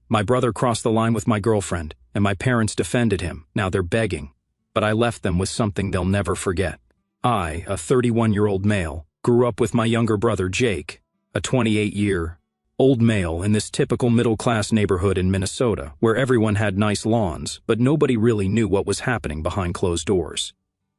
My brother crossed the line with my girlfriend, and my parents defended him. Now they're begging. But I left them with something they'll never forget. I, a 31-year-old male, grew up with my younger brother Jake, a 28-year-old male in this typical middle-class neighborhood in Minnesota, where everyone had nice lawns, but nobody really knew what was happening behind closed doors.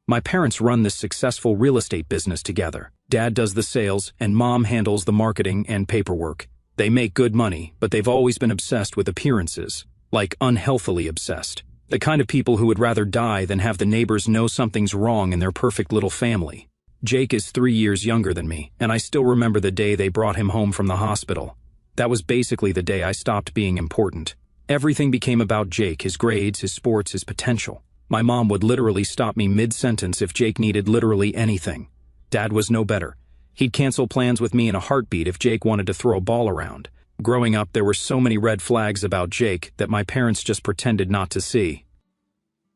My parents run this successful real estate business together. Dad does the sales, and Mom handles the marketing and paperwork. They make good money, but they've always been obsessed with appearances, like unhealthily obsessed. The kind of people who would rather die than have the neighbors know something's wrong in their perfect little family. Jake is 3 years younger than me, and I still remember the day they brought him home from the hospital. That was basically the day I stopped being important. Everything became about Jake, his grades, his sports, his potential. My mom would literally stop me mid-sentence if Jake needed literally anything. Dad was no better. He'd cancel plans with me in a heartbeat if Jake wanted to throw a ball around. Growing up, there were so many red flags about Jake that my parents just pretended not to see.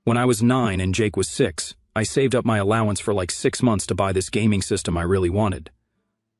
When I was 9 and Jake was 6, I saved up my allowance for like 6 months to buy this gaming system I really wanted.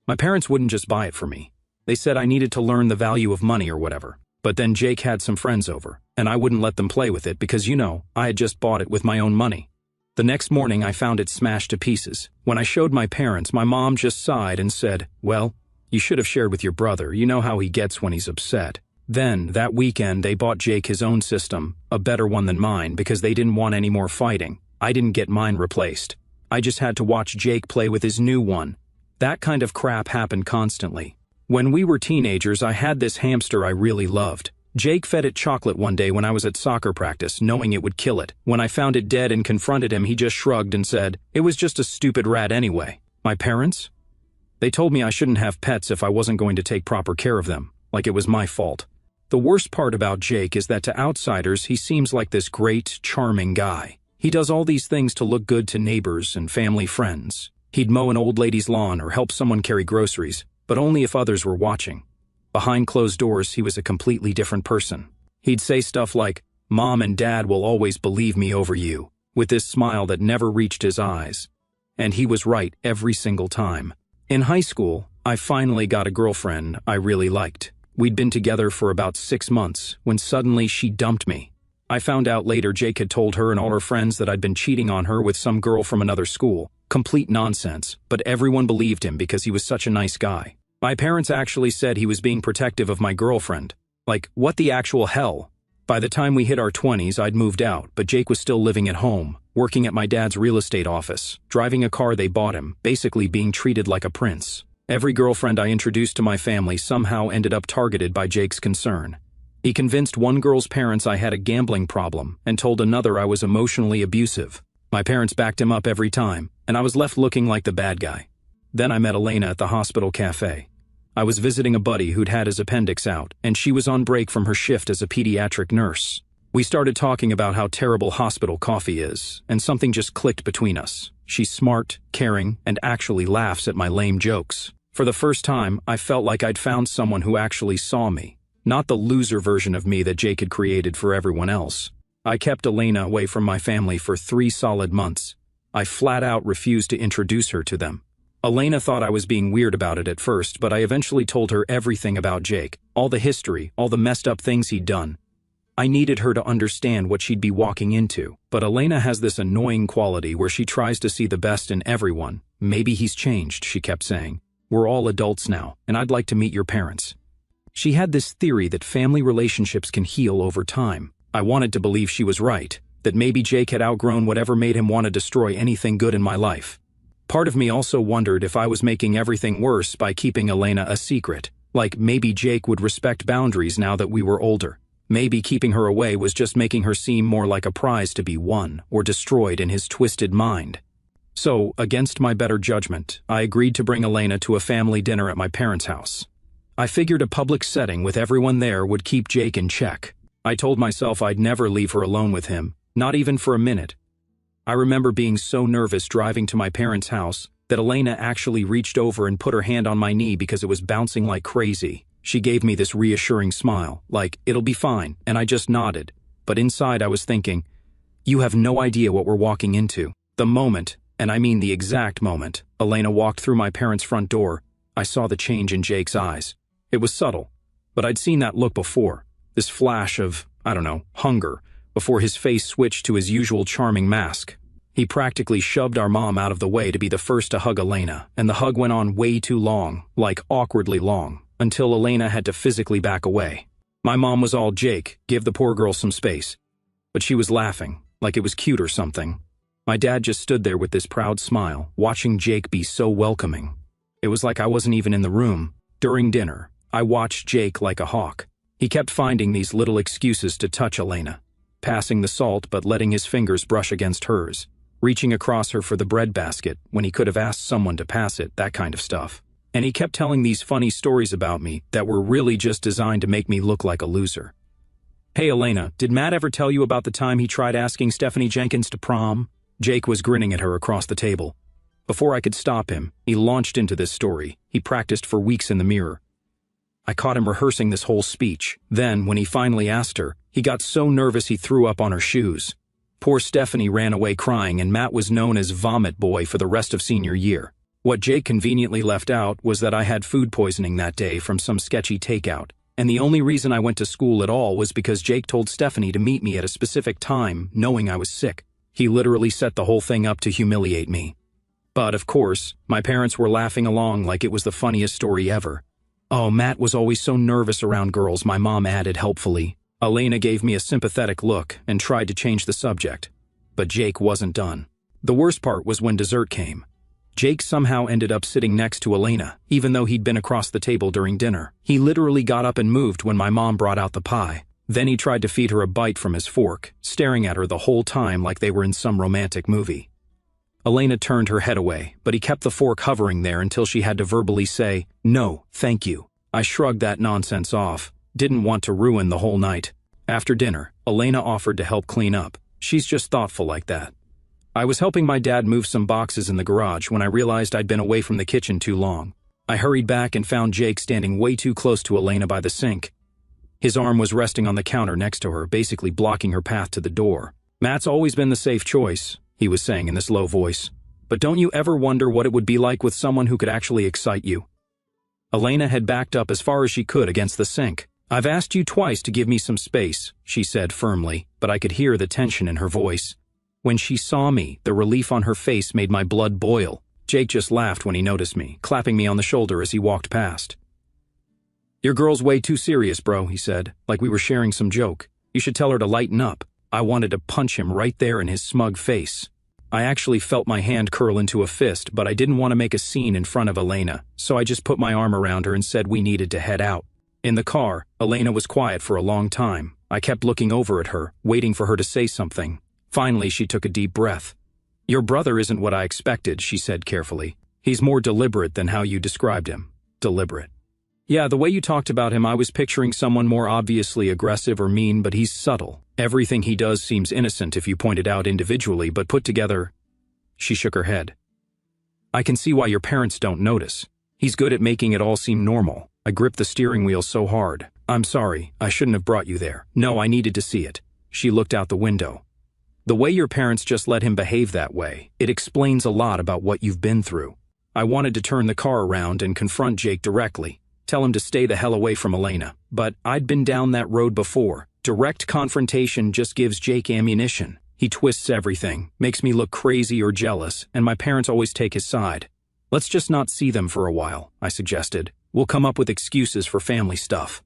My parents wouldn't just buy it for me. They said I needed to learn the value of money or whatever. But then Jake had some friends over, and I wouldn't let them play with it because, I had just bought it with my own money. The next morning I found it smashed to pieces. When I showed my parents, my mom just sighed and said, "Well, you should have shared with your brother. You know how he gets when he's upset." Then, that weekend, they bought Jake his own system, a better one than mine, because they didn't want any more fighting. I didn't get mine replaced. I just had to watch Jake play with his new one. That kind of crap happened constantly. When we were teenagers, I had this hamster I really loved. Jake fed it chocolate one day when I was at soccer practice, knowing it would kill it. When I found it dead and confronted him, he just shrugged and said, "It was just a stupid rat anyway." My parents? They told me I shouldn't have pets if I wasn't going to take proper care of them, like it was my fault. The worst part about Jake is that to outsiders, he seems like this great, charming guy. He does all these things to look good to neighbors and family friends. He'd mow an old lady's lawn or help someone carry groceries, but only if others were watching. Behind closed doors, he was a completely different person. He'd say stuff like, "Mom and Dad will always believe me over you," with this smile that never reached his eyes. And he was right every single time. In high school, I finally got a girlfriend I really liked. We'd been together for about 6 months, when suddenly she dumped me. I found out later Jake had told her and all her friends that I'd been cheating on her with some girl from another school. Complete nonsense, but everyone believed him because he was such a nice guy. My parents actually said he was being protective of my girlfriend. Like, what the actual hell? By the time we hit our 20s, I'd moved out, but Jake was still living at home, working at my dad's real estate office, driving a car they bought him, basically being treated like a prince. Every girlfriend I introduced to my family somehow ended up targeted by Jake's concern. He convinced one girl's parents I had a gambling problem and told another I was emotionally abusive. My parents backed him up every time, and I was left looking like the bad guy. Then I met Elena at the hospital cafe. I was visiting a buddy who'd had his appendix out, and she was on break from her shift as a pediatric nurse. We started talking about how terrible hospital coffee is, and something just clicked between us. She's smart, caring, and actually laughs at my lame jokes. For the first time, I felt like I'd found someone who actually saw me, not the loser version of me that Jake had created for everyone else. I kept Elena away from my family for 3 solid months. I flat out refused to introduce her to them. Elena thought I was being weird about it at first, but I eventually told her everything about Jake, all the history, all the messed up things he'd done. I needed her to understand what she'd be walking into, but Elena has this annoying quality where she tries to see the best in everyone. "Maybe he's changed," she kept saying. "We're all adults now, and I'd like to meet your parents." She had this theory that family relationships can heal over time. I wanted to believe she was right, that maybe Jake had outgrown whatever made him want to destroy anything good in my life. Part of me also wondered if I was making everything worse by keeping Elena a secret. Like, maybe Jake would respect boundaries now that we were older. Maybe keeping her away was just making her seem more like a prize to be won or destroyed in his twisted mind. So, against my better judgment, I agreed to bring Elena to a family dinner at my parents' house. I figured a public setting with everyone there would keep Jake in check. I told myself I'd never leave her alone with him, not even for a minute. I remember being so nervous driving to my parents' house that Elena actually reached over and put her hand on my knee because it was bouncing like crazy. She gave me this reassuring smile, like, "It'll be fine," and I just nodded. But inside I was thinking, you have no idea what we're walking into. The moment, and I mean the exact moment, Elena walked through my parents' front door, I saw the change in Jake's eyes. It was subtle, but I'd seen that look before. this flash of, hunger, before his face switched to his usual charming mask. He practically shoved our mom out of the way to be the first to hug Elena, and the hug went on way too long, like awkwardly long, until Elena had to physically back away. My mom was all, "Jake, give the poor girl some space." But she was laughing, like it was cute or something. My dad just stood there with this proud smile, watching Jake be so welcoming. It was like I wasn't even in the room. During dinner, I watched Jake like a hawk. He kept finding these little excuses to touch Elena, passing the salt but letting his fingers brush against hers, reaching across her for the bread basket when he could have asked someone to pass it, that kind of stuff. And he kept telling these funny stories about me that were really just designed to make me look like a loser. "Hey Elena, did Matt ever tell you about the time he tried asking Stephanie Jenkins to prom?" Jake was grinning at her across the table. Before I could stop him, he launched into this story he practiced for weeks in the mirror. I caught him rehearsing this whole speech. Then, when he finally asked her, he got so nervous he threw up on her shoes. Poor Stephanie ran away crying, and Matt was known as Vomit Boy for the rest of senior year. What Jake conveniently left out was that I had food poisoning that day from some sketchy takeout, and the only reason I went to school at all was because Jake told Stephanie to meet me at a specific time, knowing I was sick. He literally set the whole thing up to humiliate me. But, of course, my parents were laughing along like it was the funniest story ever. "Oh, Matt was always so nervous around girls," my mom added helpfully. Elena gave me a sympathetic look and tried to change the subject. But Jake wasn't done. The worst part was when dessert came. Jake somehow ended up sitting next to Elena, even though he'd been across the table during dinner. He literally got up and moved when my mom brought out the pie. Then he tried to feed her a bite from his fork, staring at her the whole time like they were in some romantic movie. Elena turned her head away, but he kept the fork hovering there until she had to verbally say, "No, thank you." I shrugged that nonsense off. Didn't want to ruin the whole night. After dinner, Elena offered to help clean up. She's just thoughtful like that. I was helping my dad move some boxes in the garage when I realized I'd been away from the kitchen too long. I hurried back and found Jake standing way too close to Elena by the sink. His arm was resting on the counter next to her, basically blocking her path to the door. "Matt's always been the safe choice," he was saying in this low voice. "But don't you ever wonder what it would be like with someone who could actually excite you?" Elena had backed up as far as she could against the sink. "I've asked you twice to give me some space," she said firmly, but I could hear the tension in her voice. When she saw me, the relief on her face made my blood boil. Jake just laughed when he noticed me, clapping me on the shoulder as he walked past. "Your girl's way too serious, bro," he said, like we were sharing some joke. "You should tell her to lighten up." I wanted to punch him right there in his smug face. I actually felt my hand curl into a fist, but I didn't want to make a scene in front of Elena, so I just put my arm around her and said we needed to head out. In the car, Elena was quiet for a long time. I kept looking over at her, waiting for her to say something. Finally, she took a deep breath. "Your brother isn't what I expected," she said carefully. "He's more deliberate than how you described him." "Deliberate?" "Yeah, the way you talked about him, I was picturing someone more obviously aggressive or mean, but he's subtle. Everything he does seems innocent if you point it out individually, but put together..." She shook her head. "I can see why your parents don't notice. He's good at making it all seem normal." I gripped the steering wheel so hard. "I'm sorry, I shouldn't have brought you there. No, I needed to see it." She looked out the window. "The way your parents just let him behave that way, it explains a lot about what you've been through." I wanted to turn the car around and confront Jake directly, tell him to stay the hell away from Elena, but I'd been down that road before. Direct confrontation just gives Jake ammunition. He twists everything, makes me look crazy or jealous, and my parents always take his side. "Let's just not see them for a while," I suggested. "We'll come up with excuses for family stuff."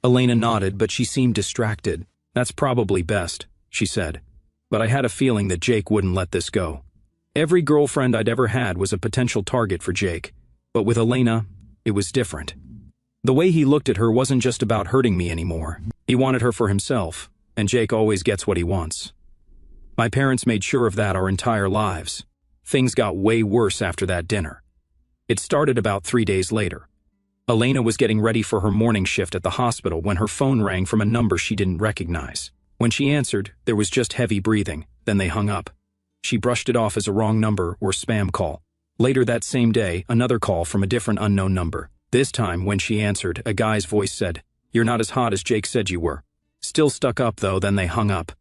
Elena nodded, but she seemed distracted. "That's probably best," she said. But I had a feeling that Jake wouldn't let this go. Every girlfriend I'd ever had was a potential target for Jake, but with Elena, it was different. The way he looked at her wasn't just about hurting me anymore. He wanted her for himself, and Jake always gets what he wants. My parents made sure of that our entire lives. Things got way worse after that dinner. It started about 3 days later. Elena was getting ready for her morning shift at the hospital when her phone rang from a number she didn't recognize. When she answered, there was just heavy breathing, then they hung up. She brushed it off as a wrong number or spam call. Later that same day, another call from a different unknown number. This time, when she answered, a guy's voice said, "You're not as hot as Jake said you were." Still stuck up though, then they hung up.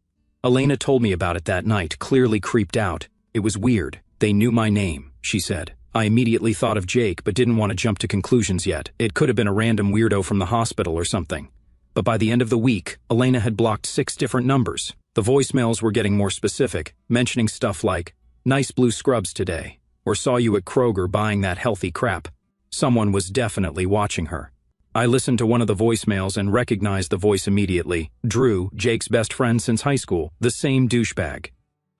Elena told me about it that night, clearly creeped out. "It was weird. They knew my name," she said. I immediately thought of Jake but didn't want to jump to conclusions yet. It could have been a random weirdo from the hospital or something. But by the end of the week, Elena had blocked 6 different numbers. The voicemails were getting more specific, mentioning stuff like, "Nice blue scrubs today," or "Saw you at Kroger buying that healthy crap." Someone was definitely watching her. I listened to one of the voicemails and recognized the voice immediately. Drew, Jake's best friend since high school, the same douchebag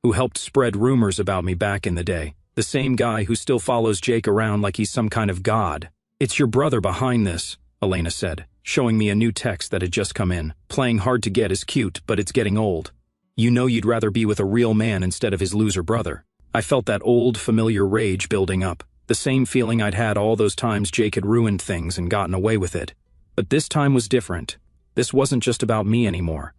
who helped spread rumors about me back in the day. The same guy who still follows Jake around like he's some kind of god. "It's your brother behind this," Elena said, showing me a new text that had just come in. "Playing hard to get is cute, but it's getting old. You know you'd rather be with a real man instead of his loser brother." I felt that old, familiar rage building up. The same feeling I'd had all those times Jake had ruined things and gotten away with it. But this time was different. This wasn't just about me anymore.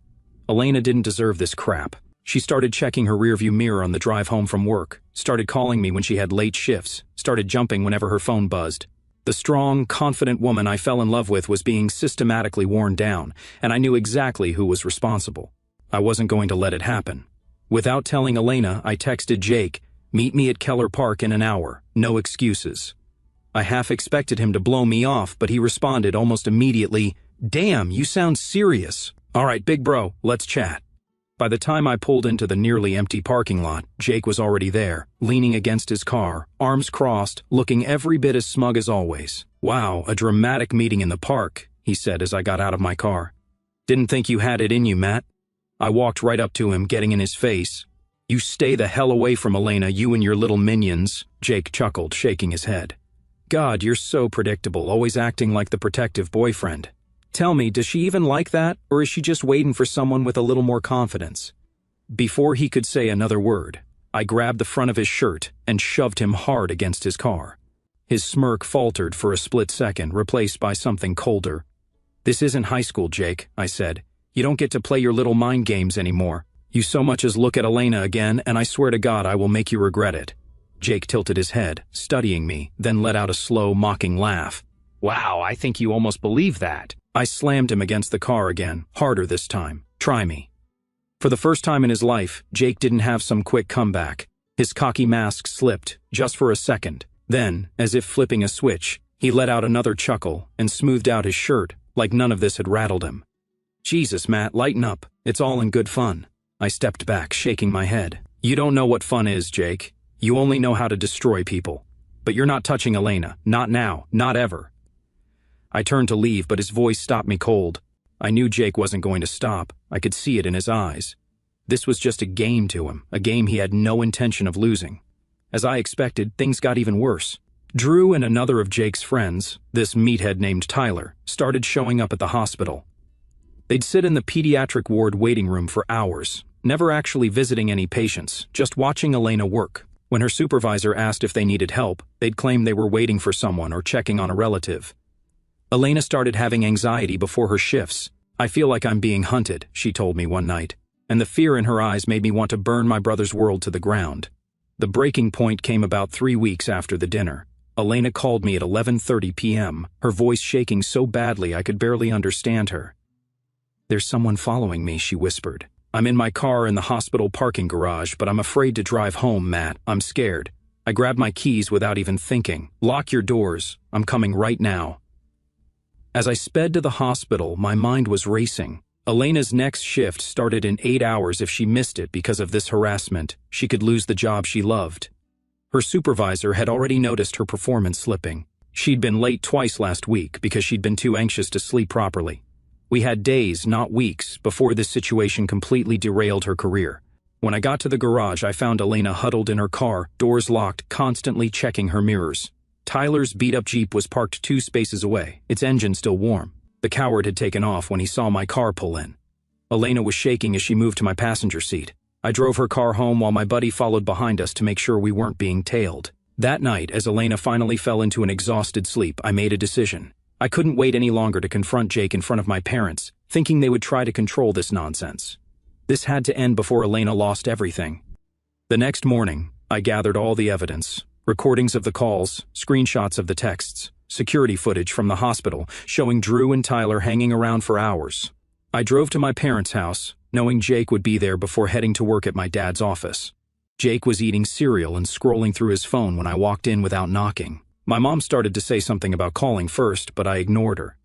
Elena didn't deserve this crap. She started checking her rearview mirror on the drive home from work, started calling me when she had late shifts, started jumping whenever her phone buzzed. The strong, confident woman I fell in love with was being systematically worn down, and I knew exactly who was responsible. I wasn't going to let it happen. Without telling Elena, I texted Jake, "Meet me at Keller Park in an hour, no excuses." I half expected him to blow me off, but he responded almost immediately, "Damn, you sound serious. All right, big bro, let's chat." By the time I pulled into the nearly empty parking lot, Jake was already there, leaning against his car, arms crossed, looking every bit as smug as always. "Wow, a dramatic meeting in the park," he said as I got out of my car. "Didn't think you had it in you, Matt." I walked right up to him, getting in his face. "You stay the hell away from Elena, you and your little minions," Jake chuckled, shaking his head. "God, you're so predictable, always acting like the protective boyfriend. Tell me, does she even like that, or is she just waiting for someone with a little more confidence?" Before he could say another word, I grabbed the front of his shirt and shoved him hard against his car. His smirk faltered for a split second, replaced by something colder. "This isn't high school, Jake," I said. "You don't get to play your little mind games anymore. You so much as look at Elena again, and I swear to God I will make you regret it." Jake tilted his head, studying me, then let out a slow, mocking laugh. "Wow, I think you almost believe that." I slammed him against the car again, harder this time. "Try me." For the first time in his life, Jake didn't have some quick comeback. His cocky mask slipped, just for a second. Then, as if flipping a switch, he let out another chuckle and smoothed out his shirt, like none of this had rattled him. "Jesus, Matt, lighten up. It's all in good fun." I stepped back, shaking my head. "You don't know what fun is, Jake. You only know how to destroy people. But you're not touching Elena. Not now. Not ever." I turned to leave, but his voice stopped me cold. I knew Jake wasn't going to stop. I could see it in his eyes. This was just a game to him, a game he had no intention of losing. As I expected, things got even worse. Drew and another of Jake's friends, this meathead named Tyler, started showing up at the hospital. They'd sit in the pediatric ward waiting room for hours, never actually visiting any patients, just watching Elena work. When her supervisor asked if they needed help, they'd claim they were waiting for someone or checking on a relative. Elena started having anxiety before her shifts. "I feel like I'm being hunted," she told me one night, and the fear in her eyes made me want to burn my brother's world to the ground. The breaking point came about 3 weeks after the dinner. Elena called me at 11:30 p.m., her voice shaking so badly I could barely understand her. "There's someone following me," she whispered. "I'm in my car in the hospital parking garage, but I'm afraid to drive home, Matt. I'm scared." I grabbed my keys without even thinking. "Lock your doors. I'm coming right now." As I sped to the hospital, my mind was racing. Elena's next shift started in 8 hours. If she missed it because of this harassment, she could lose the job she loved. Her supervisor had already noticed her performance slipping. She'd been late twice last week because she'd been too anxious to sleep properly. We had days, not weeks, before this situation completely derailed her career. When I got to the garage, I found Elena huddled in her car, doors locked, constantly checking her mirrors. Tyler's beat-up Jeep was parked 2 spaces away, its engine still warm. The coward had taken off when he saw my car pull in. Elena was shaking as she moved to my passenger seat. I drove her car home while my buddy followed behind us to make sure we weren't being tailed. That night, as Elena finally fell into an exhausted sleep, I made a decision. I couldn't wait any longer to confront Jake in front of my parents, thinking they would try to control this nonsense. This had to end before Elena lost everything. The next morning, I gathered all the evidence. Recordings of the calls, screenshots of the texts, security footage from the hospital showing Drew and Tyler hanging around for hours. I drove to my parents' house, knowing Jake would be there before heading to work at my dad's office. Jake was eating cereal and scrolling through his phone when I walked in without knocking. My mom started to say something about calling first, but I ignored her.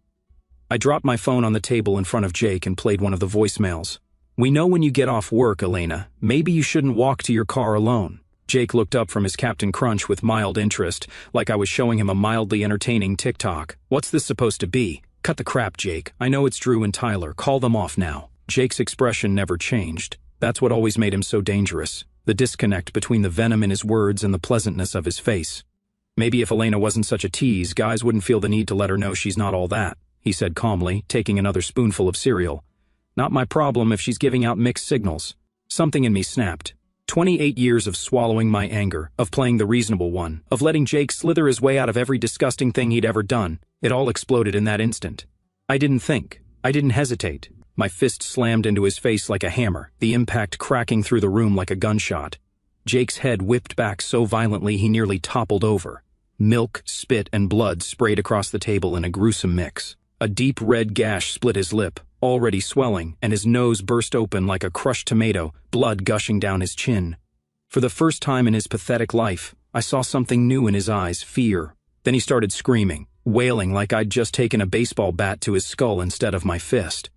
I dropped my phone on the table in front of Jake and played one of the voicemails. "We know when you get off work, Elena. Maybe you shouldn't walk to your car alone." Jake looked up from his Captain Crunch with mild interest, like I was showing him a mildly entertaining TikTok. "What's this supposed to be?" "Cut the crap, Jake. I know it's Drew and Tyler. Call them off now." Jake's expression never changed. That's what always made him so dangerous. The disconnect between the venom in his words and the pleasantness of his face. "Maybe if Elena wasn't such a tease, guys wouldn't feel the need to let her know she's not all that," he said calmly, taking another spoonful of cereal. "Not my problem if she's giving out mixed signals." Something in me snapped. 28 years of swallowing my anger, of playing the reasonable one, of letting Jake slither his way out of every disgusting thing he'd ever done. It all exploded in that instant. I didn't think. I didn't hesitate. My fist slammed into his face like a hammer, the impact cracking through the room like a gunshot. Jake's head whipped back so violently he nearly toppled over. Milk, spit, and blood sprayed across the table in a gruesome mix. A deep red gash split his lip, already swelling, and his nose burst open like a crushed tomato, blood gushing down his chin. For the first time in his pathetic life, I saw something new in his eyes, fear. Then he started screaming, wailing like I'd just taken a baseball bat to his skull instead of my fist.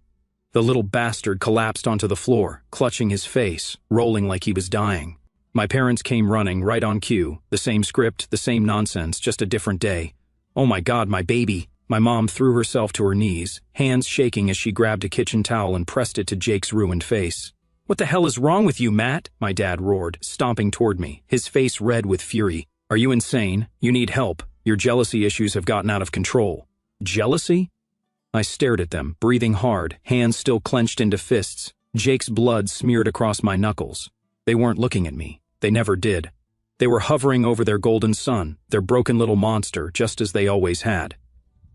The little bastard collapsed onto the floor, clutching his face, rolling like he was dying. My parents came running right on cue, the same script, the same nonsense, just a different day. "Oh my God, my baby." My mom threw herself to her knees, hands shaking as she grabbed a kitchen towel and pressed it to Jake's ruined face. "What the hell is wrong with you, Matt?" my dad roared, stomping toward me, his face red with fury. "Are you insane? You need help. Your jealousy issues have gotten out of control." "Jealousy?" I stared at them, breathing hard, hands still clenched into fists. Jake's blood smeared across my knuckles. They weren't looking at me. They never did. They were hovering over their golden son, their broken little monster, just as they always had.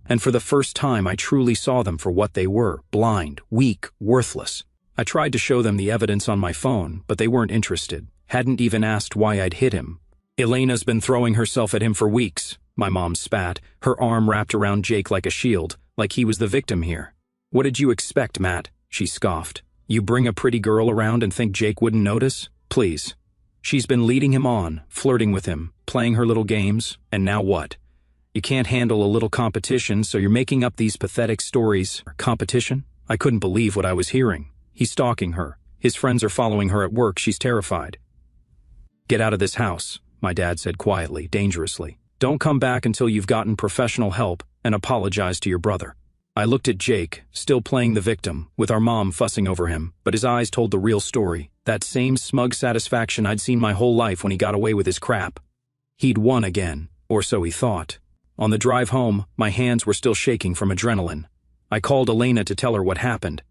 And for the first time I truly saw them for what they were, blind, weak, worthless. I tried to show them the evidence on my phone, but they weren't interested, hadn't even asked why I'd hit him. "Elena's been throwing herself at him for weeks," my mom spat, her arm wrapped around Jake like a shield, like he was the victim here. "What did you expect, Matt?" she scoffed. "You bring a pretty girl around and think Jake wouldn't notice? Please. She's been leading him on, flirting with him, playing her little games, and now what? You can't handle a little competition, so you're making up these pathetic stories." "Competition?" I couldn't believe what I was hearing. "He's stalking her. His friends are following her at work. She's terrified." "Get out of this house," my dad said quietly, dangerously. "Don't come back until you've gotten professional help and apologize to your brother." I looked at Jake, still playing the victim, with our mom fussing over him, but his eyes told the real story, that same smug satisfaction I'd seen my whole life when he got away with his crap. He'd won again, or so he thought. On the drive home, my hands were still shaking from adrenaline. I called Elena to tell her what happened.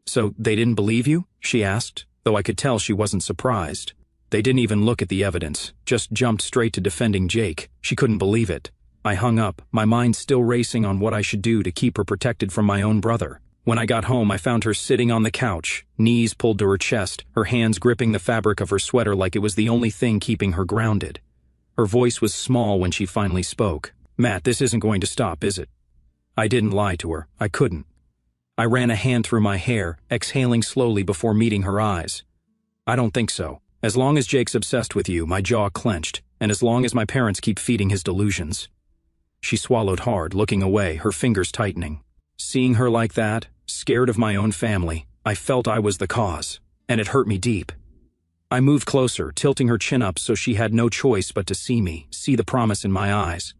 "So, they didn't believe you?" she asked, though I could tell she wasn't surprised. "They didn't even look at the evidence, just jumped straight to defending Jake." She couldn't believe it. I hung up, my mind still racing on what I should do to keep her protected from my own brother. When I got home, I found her sitting on the couch, knees pulled to her chest, her hands gripping the fabric of her sweater like it was the only thing keeping her grounded. Her voice was small when she finally spoke. "Matt, this isn't going to stop, is it?" I didn't lie to her. I couldn't. I ran a hand through my hair, exhaling slowly before meeting her eyes. "I don't think so. As long as Jake's obsessed with you," my jaw clenched, "and as long as my parents keep feeding his delusions." She swallowed hard, looking away, her fingers tightening. Seeing her like that, scared of my own family, I felt I was the cause, and it hurt me deep. I moved closer, tilting her chin up so she had no choice but to see me, see the promise in my eyes.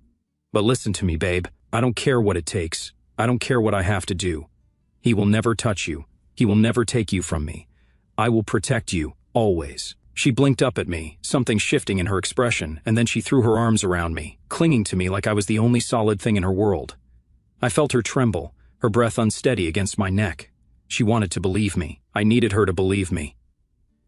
"But listen to me, babe. I don't care what it takes. I don't care what I have to do. He will never touch you. He will never take you from me. I will protect you, always." She blinked up at me, something shifting in her expression, and then she threw her arms around me, clinging to me like I was the only solid thing in her world. I felt her tremble, her breath unsteady against my neck. She wanted to believe me. I needed her to believe me.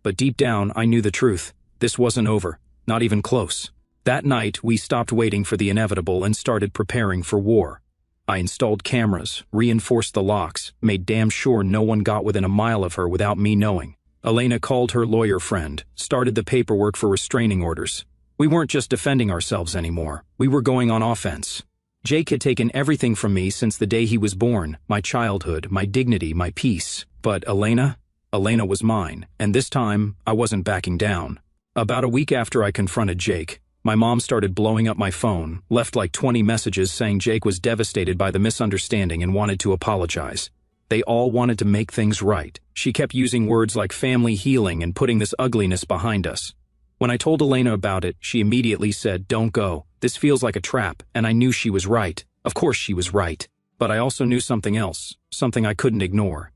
But deep down, I knew the truth. This wasn't over, not even close. That night, we stopped waiting for the inevitable and started preparing for war. I installed cameras, reinforced the locks, made damn sure no one got within a mile of her without me knowing. Elena called her lawyer friend, started the paperwork for restraining orders. We weren't just defending ourselves anymore. We were going on offense. Jake had taken everything from me since the day he was born, my childhood, my dignity, my peace. But Elena was mine, and this time, I wasn't backing down. About a week after I confronted Jake, My mom started blowing up my phone, left like 20 messages saying Jake was devastated by the misunderstanding and wanted to apologize. They all wanted to make things right. She kept using words like family healing and putting this ugliness behind us. When I told Elena about it, she immediately said, "Don't go. This feels like a trap," and I knew she was right. Of course she was right. But I also knew something else, something I couldn't ignore.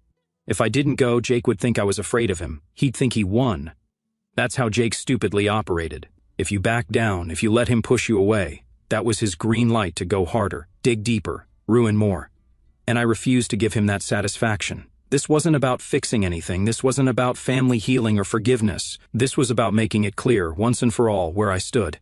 If I didn't go, Jake would think I was afraid of him. He'd think he won. That's how Jake stupidly operated. If you back down, if you let him push you away, that was his green light to go harder, dig deeper, ruin more. And I refused to give him that satisfaction. This wasn't about fixing anything. This wasn't about family healing or forgiveness. This was about making it clear, once and for all, where I stood.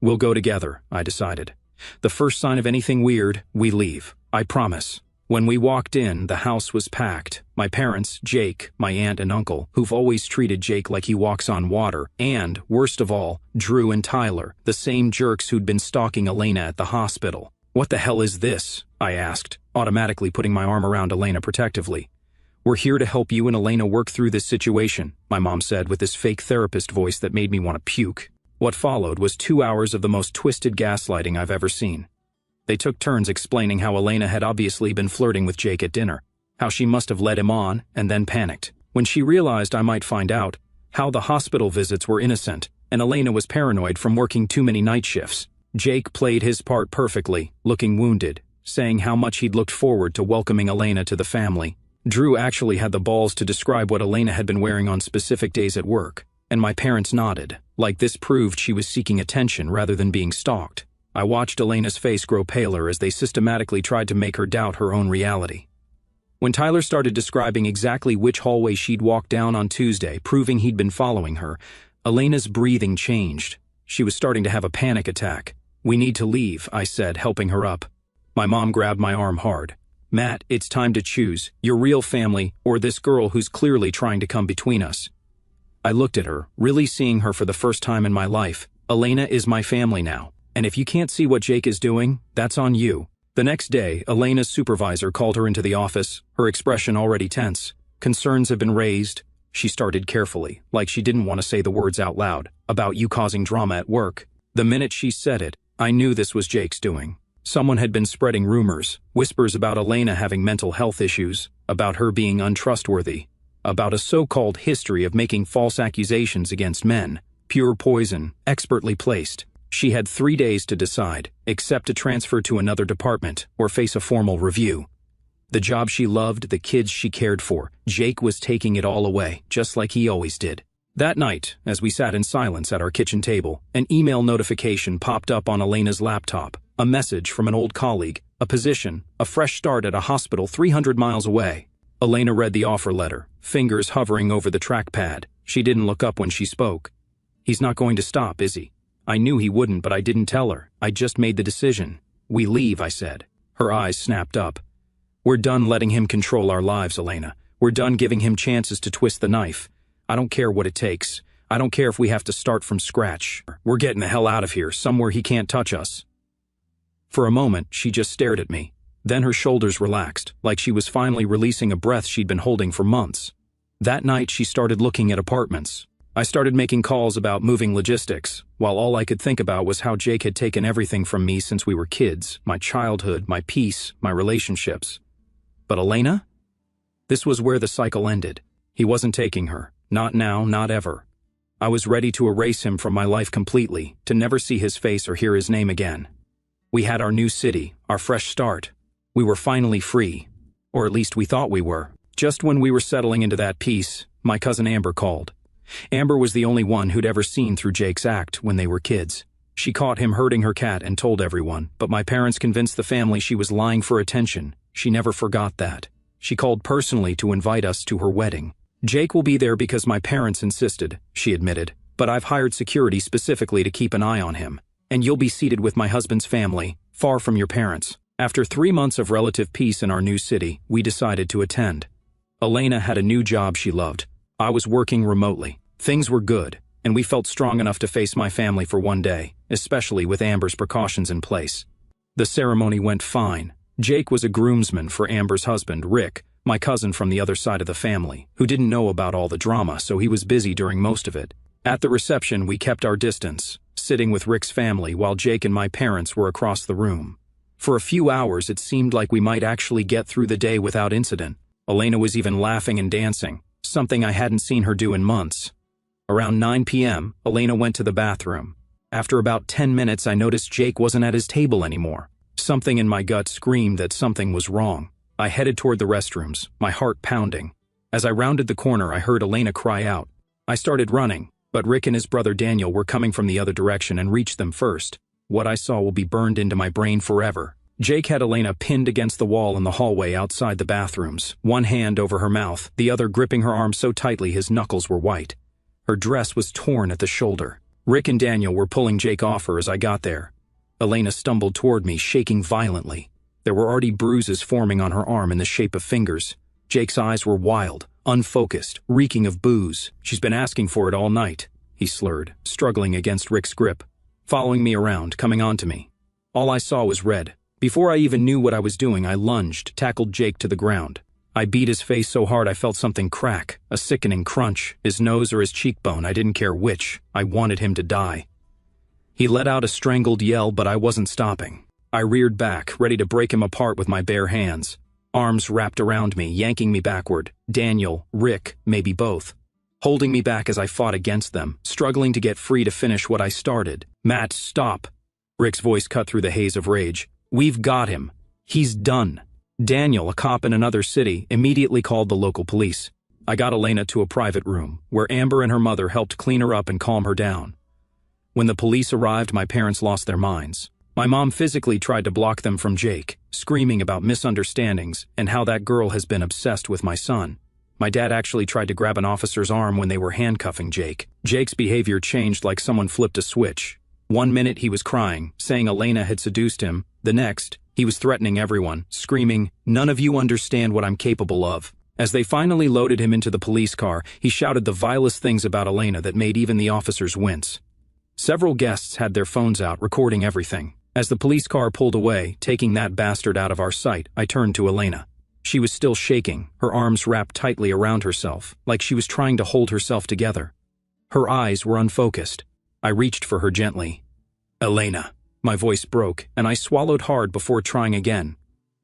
We'll go together, I decided. The first sign of anything weird, we leave. I promise. When we walked in, the house was packed. My parents, Jake, my aunt and uncle, who've always treated Jake like he walks on water, and, worst of all, Drew and Tyler, the same jerks who'd been stalking Elena at the hospital. "What the hell is this?" I asked, automatically putting my arm around Elena protectively. "We're here to help you and Elena work through this situation," my mom said with this fake therapist voice that made me want to puke. What followed was 2 hours of the most twisted gaslighting I've ever seen. They took turns explaining how Elena had obviously been flirting with Jake at dinner, how she must have led him on and then panicked when she realized I might find out, how the hospital visits were innocent and Elena was paranoid from working too many night shifts. Jake played his part perfectly, looking wounded, saying how much he'd looked forward to welcoming Elena to the family. Drew actually had the balls to describe what Elena had been wearing on specific days at work, and my parents nodded, like this proved she was seeking attention rather than being stalked. I watched Elena's face grow paler as they systematically tried to make her doubt her own reality. When Tyler started describing exactly which hallway she'd walked down on Tuesday, proving he'd been following her, Elena's breathing changed. She was starting to have a panic attack. "We need to leave," I said, helping her up. My mom grabbed my arm hard. "Matt, it's time to choose, your real family or this girl who's clearly trying to come between us." I looked at her, really seeing her for the first time in my life. Elena is my family now. And if you can't see what Jake is doing, that's on you. The next day, Elena's supervisor called her into the office, her expression already tense. "Concerns have been raised," she started carefully, like she didn't want to say the words out loud, "about you causing drama at work." The minute she said it, I knew this was Jake's doing. Someone had been spreading rumors, whispers about Elena having mental health issues, about her being untrustworthy, about a so-called history of making false accusations against men. Pure poison, expertly placed. She had 3 days to decide, accept to transfer to another department or face a formal review. The job she loved, the kids she cared for, Jake was taking it all away, just like he always did. That night, as we sat in silence at our kitchen table, an email notification popped up on Elena's laptop, a message from an old colleague, a position, a fresh start at a hospital 300 miles away. Elena read the offer letter, fingers hovering over the trackpad. She didn't look up when she spoke. "He's not going to stop, is he?" I knew he wouldn't, but I didn't tell her. I just made the decision. "We leave," I said. Her eyes snapped up. "We're done letting him control our lives, Elena. We're done giving him chances to twist the knife. I don't care what it takes. I don't care if we have to start from scratch. We're getting the hell out of here, somewhere he can't touch us." For a moment, she just stared at me. Then her shoulders relaxed, like she was finally releasing a breath she'd been holding for months. That night, she started looking at apartments. I started making calls about moving logistics, while all I could think about was how Jake had taken everything from me since we were kids, my childhood, my peace, my relationships. But Elena? This was where the cycle ended. He wasn't taking her. Not now, not ever. I was ready to erase him from my life completely, to never see his face or hear his name again. We had our new city, our fresh start. We were finally free. Or at least we thought we were. Just when we were settling into that peace, my cousin Amber called. Amber was the only one who'd ever seen through Jake's act when they were kids. She caught him hurting her cat and told everyone, but my parents convinced the family she was lying for attention. She never forgot that. She called personally to invite us to her wedding. "Jake will be there because my parents insisted," she admitted, "but I've hired security specifically to keep an eye on him. And you'll be seated with my husband's family, far from your parents." After 3 months of relative peace in our new city, we decided to attend. Elena had a new job she loved. I was working remotely. Things were good, and we felt strong enough to face my family for one day, especially with Amber's precautions in place. The ceremony went fine. Jake was a groomsman for Amber's husband, Rick, my cousin from the other side of the family, who didn't know about all the drama, so he was busy during most of it. At the reception, we kept our distance, sitting with Rick's family while Jake and my parents were across the room. For a few hours, it seemed like we might actually get through the day without incident. Elena was even laughing and dancing, something I hadn't seen her do in months. Around 9 p.m., Elena went to the bathroom. After about 10 minutes, I noticed Jake wasn't at his table anymore. Something in my gut screamed that something was wrong. I headed toward the restrooms, my heart pounding. As I rounded the corner, I heard Elena cry out. I started running, but Rick and his brother Daniel were coming from the other direction and reached them first. What I saw will be burned into my brain forever. Jake had Elena pinned against the wall in the hallway outside the bathrooms, one hand over her mouth, the other gripping her arm so tightly his knuckles were white. Her dress was torn at the shoulder. Rick and Daniel were pulling Jake off her as I got there. Elena stumbled toward me, shaking violently. There were already bruises forming on her arm in the shape of fingers. Jake's eyes were wild, unfocused, reeking of booze. She's been asking for it all night, he slurred, struggling against Rick's grip, following me around, coming onto me. All I saw was red. Before I even knew what I was doing, I lunged, tackled Jake to the ground. I beat his face so hard I felt something crack, a sickening crunch, his nose or his cheekbone, I didn't care which. I wanted him to die. He let out a strangled yell, but I wasn't stopping. I reared back, ready to break him apart with my bare hands. Arms wrapped around me, yanking me backward. Daniel, Rick, maybe both. Holding me back as I fought against them, struggling to get free to finish what I started. Matt, stop. Rick's voice cut through the haze of rage. We've got him. He's done. Daniel, a cop in another city, immediately called the local police. I got Elena to a private room, where Amber and her mother helped clean her up and calm her down. When the police arrived, my parents lost their minds. My mom physically tried to block them from Jake, screaming about misunderstandings and how that girl has been obsessed with my son. My dad actually tried to grab an officer's arm when they were handcuffing Jake. Jake's behavior changed like someone flipped a switch. One minute he was crying, saying Elena had seduced him. The next, he was threatening everyone, screaming, "None of you understand what I'm capable of." As they finally loaded him into the police car, he shouted the vilest things about Elena that made even the officers wince. Several guests had their phones out, recording everything. As the police car pulled away, taking that bastard out of our sight, I turned to Elena. She was still shaking, her arms wrapped tightly around herself, like she was trying to hold herself together. Her eyes were unfocused. I reached for her gently. "Elena." My voice broke, and I swallowed hard before trying again.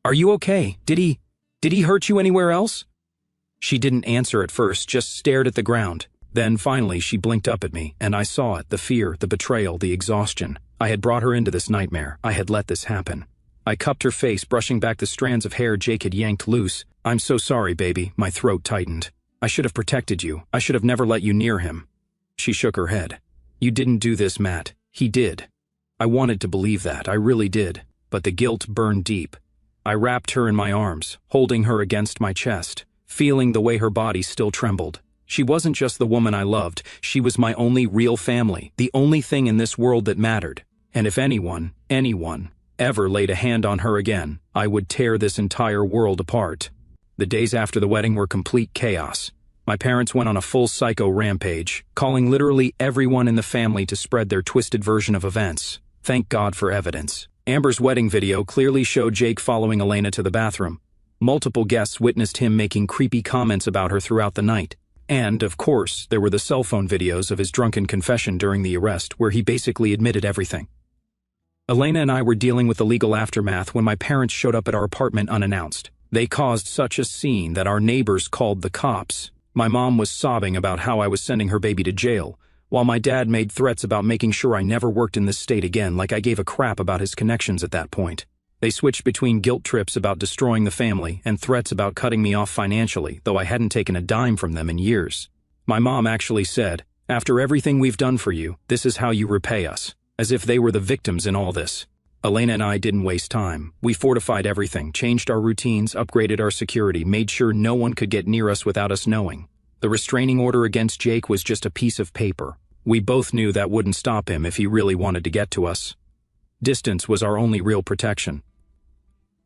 "Are you okay? Did he hurt you anywhere else?" She didn't answer at first, just stared at the ground. Then finally she blinked up at me, and I saw it, the fear, the betrayal, the exhaustion. I had brought her into this nightmare. I had let this happen. I cupped her face, brushing back the strands of hair Jake had yanked loose. "I'm so sorry, baby." My throat tightened. "I should have protected you. I should have never let you near him." She shook her head. "You didn't do this, Matt. He did." I wanted to believe that, I really did, but the guilt burned deep. I wrapped her in my arms, holding her against my chest, feeling the way her body still trembled. She wasn't just the woman I loved, she was my only real family, the only thing in this world that mattered. And if anyone, ever laid a hand on her again, I would tear this entire world apart. The days after the wedding were complete chaos. My parents went on a full psycho rampage, calling literally everyone in the family to spread their twisted version of events. Thank God for evidence. Amber's wedding video clearly showed Jake following Elena to the bathroom. Multiple guests witnessed him making creepy comments about her throughout the night. And, of course, there were the cell phone videos of his drunken confession during the arrest, where he basically admitted everything. Elena and I were dealing with the legal aftermath when my parents showed up at our apartment unannounced. They caused such a scene that our neighbors called the cops. My mom was sobbing about how I was sending her baby to jail, while my dad made threats about making sure I never worked in this state again, like I gave a crap about his connections at that point. They switched between guilt trips about destroying the family and threats about cutting me off financially, though I hadn't taken a dime from them in years. My mom actually said, "After everything we've done for you, this is how you repay us," as if they were the victims in all this. Elena and I didn't waste time. We fortified everything, changed our routines, upgraded our security, made sure no one could get near us without us knowing. The restraining order against Jake was just a piece of paper. We both knew that wouldn't stop him if he really wanted to get to us. Distance was our only real protection.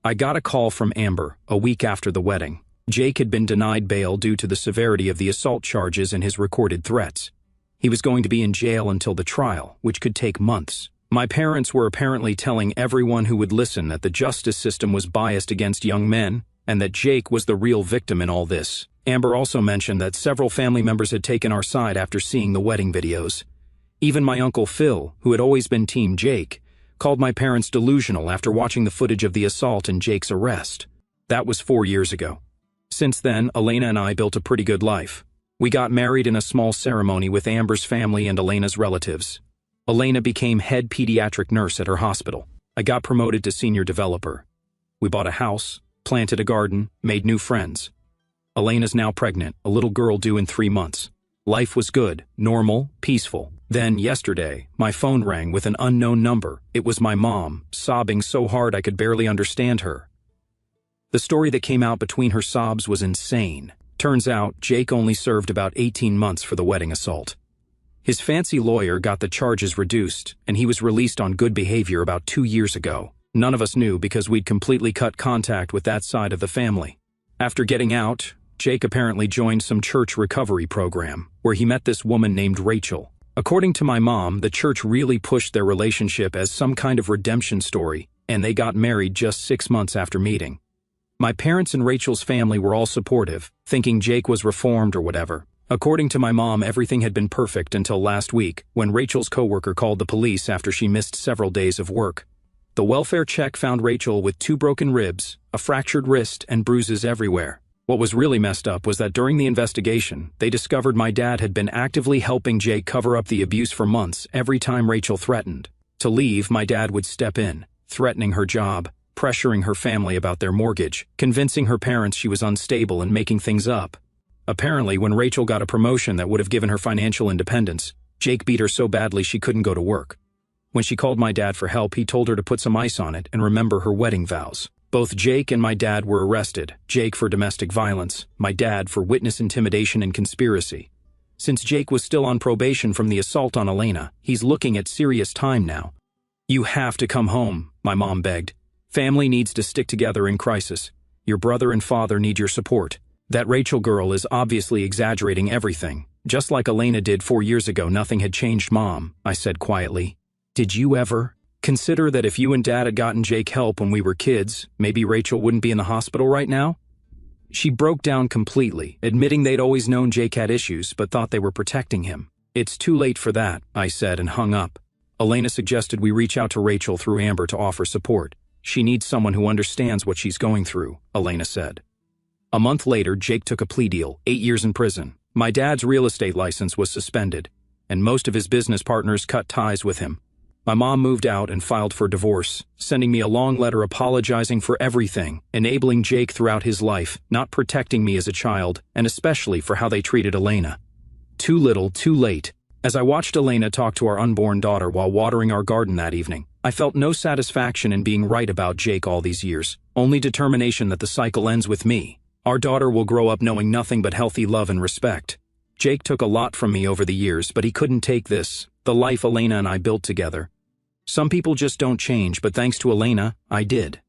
I got a call from Amber a week after the wedding. Jake had been denied bail due to the severity of the assault charges and his recorded threats. He was going to be in jail until the trial, which could take months. My parents were apparently telling everyone who would listen that the justice system was biased against young men, and that Jake was the real victim in all this. Amber also mentioned that several family members had taken our side after seeing the wedding videos. Even my Uncle Phil, who had always been Team Jake, called my parents delusional after watching the footage of the assault and Jake's arrest. That was 4 years ago. Since then, Elena and I built a pretty good life. We got married in a small ceremony with Amber's family and Elena's relatives. Elena became head pediatric nurse at her hospital. I got promoted to senior developer. We bought a house, planted a garden, made new friends. Elena's now pregnant, a little girl due in 3 months. Life was good, normal, peaceful. Then, yesterday, my phone rang with an unknown number. It was my mom, sobbing so hard I could barely understand her. The story that came out between her sobs was insane. Turns out, Jake only served about 18 months for the wedding assault. His fancy lawyer got the charges reduced, and he was released on good behavior about 2 years ago. None of us knew because we'd completely cut contact with that side of the family. After getting out, Jake apparently joined some church recovery program, where he met this woman named Rachel. According to my mom, the church really pushed their relationship as some kind of redemption story, and they got married just 6 months after meeting. My parents and Rachel's family were all supportive, thinking Jake was reformed or whatever. According to my mom, everything had been perfect until last week, when Rachel's coworker called the police after she missed several days of work. The welfare check found Rachel with 2 broken ribs, a fractured wrist, and bruises everywhere. What was really messed up was that during the investigation, they discovered my dad had been actively helping Jake cover up the abuse for months every time Rachel threatened. To leave, my dad would step in, threatening her job, pressuring her family about their mortgage, convincing her parents she was unstable and making things up. Apparently, when Rachel got a promotion that would have given her financial independence, Jake beat her so badly she couldn't go to work. When she called my dad for help, he told her to put some ice on it and remember her wedding vows. Both Jake and my dad were arrested, Jake for domestic violence, my dad for witness intimidation and conspiracy. Since Jake was still on probation from the assault on Elena, he's looking at serious time now. "You have to come home," my mom begged. "Family needs to stick together in crisis. Your brother and father need your support. That Rachel girl is obviously exaggerating everything. Just like Elena did 4 years ago, nothing had changed, Mom," I said quietly. "Did you ever consider that if you and Dad had gotten Jake help when we were kids, maybe Rachel wouldn't be in the hospital right now?" She broke down completely, admitting they'd always known Jake had issues but thought they were protecting him. "It's too late for that," I said and hung up. Elena suggested we reach out to Rachel through Amber to offer support. "She needs someone who understands what she's going through," Elena said. A month later, Jake took a plea deal, 8 years in prison. My dad's real estate license was suspended, and most of his business partners cut ties with him. My mom moved out and filed for divorce, sending me a long letter apologizing for everything, enabling Jake throughout his life, not protecting me as a child, and especially for how they treated Elena. Too little, too late. As I watched Elena talk to our unborn daughter while watering our garden that evening, I felt no satisfaction in being right about Jake all these years, only determination that the cycle ends with me. Our daughter will grow up knowing nothing but healthy love and respect. Jake took a lot from me over the years, but he couldn't take this, the life Elena and I built together. Some people just don't change, but thanks to Elena, I did.